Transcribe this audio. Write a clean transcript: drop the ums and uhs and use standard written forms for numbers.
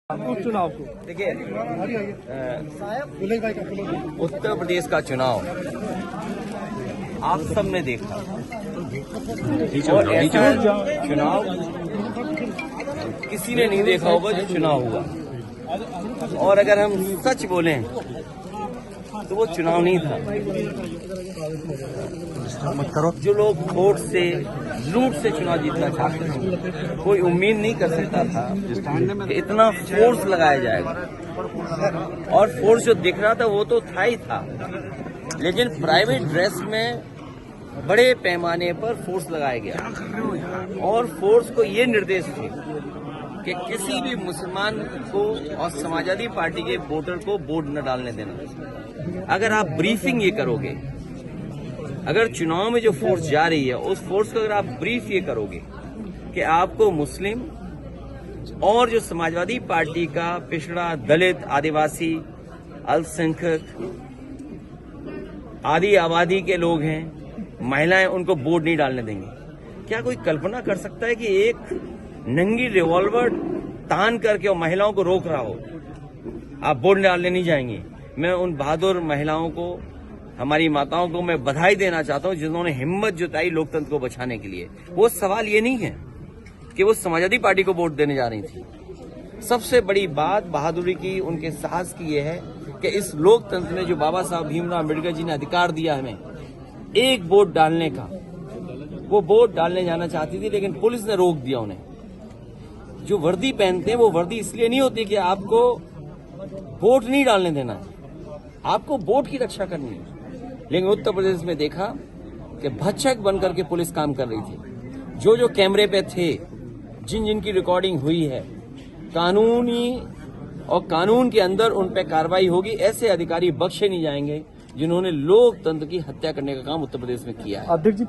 उस चुनाव को देखिए, उत्तर प्रदेश का चुनाव आप सबने देखा और ऐसा चुनाव किसी ने नहीं देखा होगा जो चुनाव हुआ। और अगर हम सच बोलें तो वो चुनाव नहीं था। जो लोग वोट से लूट से चुनाव जीतना चाहते थे, कोई उम्मीद नहीं कर सकता था कि इतना फोर्स लगाया जाएगा। और फोर्स जो दिख रहा था वो तो था ही था, लेकिन प्राइवेट ड्रेस में बड़े पैमाने पर फोर्स लगाया गया। और फोर्स को ये निर्देश थे कि किसी भी मुसलमान को और समाजवादी पार्टी के वोटर को वोट न डालने देना। अगर आप ब्रीफिंग ये करोगे, अगर चुनाव में जो फोर्स जा रही है उस फोर्स को अगर आप ब्रीफ ये करोगे कि आपको मुस्लिम और जो समाजवादी पार्टी का पिछड़ा, दलित, आदिवासी, अल्पसंख्यक आदि आबादी के लोग हैं, महिलाएं, उनको वोट नहीं डालने देंगे। क्या कोई कल्पना कर सकता है कि एक नंगी रिवॉल्वर तान करके और महिलाओं को रोक रहा हो, आप वोट डालने नहीं जाएंगे? मैं उन बहादुर महिलाओं को, हमारी माताओं को मैं बधाई देना चाहता हूं जिन्होंने हिम्मत जुटाई लोकतंत्र को बचाने के लिए। वो सवाल ये नहीं है कि वो समाजवादी पार्टी को वोट देने जा रही थी। सबसे बड़ी बात बहादुरी की, उनके साहस की ये है कि इस लोकतंत्र में जो बाबा साहब भीमराव अम्बेडकर जी ने अधिकार दिया हमें एक वोट डालने का, वो वोट डालने जाना चाहती थी लेकिन पुलिस ने रोक दिया उन्हें। जो वर्दी पहनते हैं वो वर्दी इसलिए नहीं होती कि आपको वोट नहीं डालने देना है, आपको वोट की रक्षा करनी है। लेकिन उत्तर प्रदेश में देखा कि भक्षक बनकर के पुलिस काम कर रही थी। जो जो कैमरे पे थे, जिन जिनकी रिकॉर्डिंग हुई है, कानूनी और कानून के अंदर उन पे कार्रवाई होगी। ऐसे अधिकारी बख्शे नहीं जाएंगे जिन्होंने लोकतंत्र की हत्या करने का काम उत्तर प्रदेश में किया है। अध्यक्ष जी,